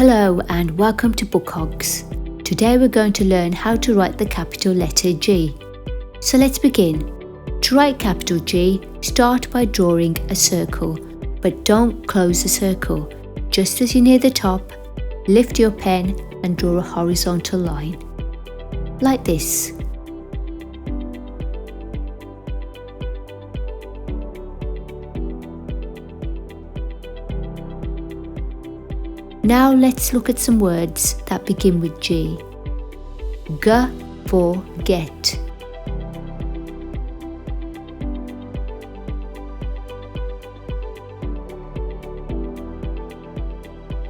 Hello and welcome to Bookhogs. Today we're going to learn how to write the capital letter G. So let's begin. To write capital G, start by drawing a circle, but don't close the circle. Just as you near the top, lift your pen and draw a horizontal line, like this. Now let's look at some words that begin with G. G for get.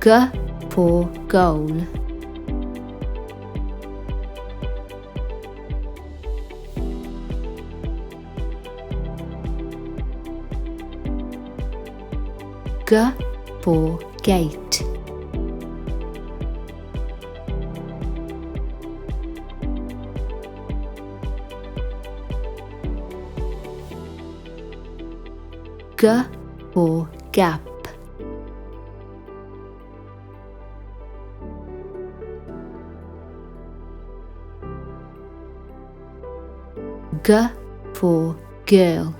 G for goal. G for gate. G for gap. G for girl.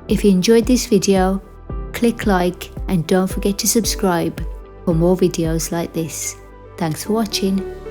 If you enjoyed this video, click like and don't forget to subscribe for more videos like this. Thanks for watching.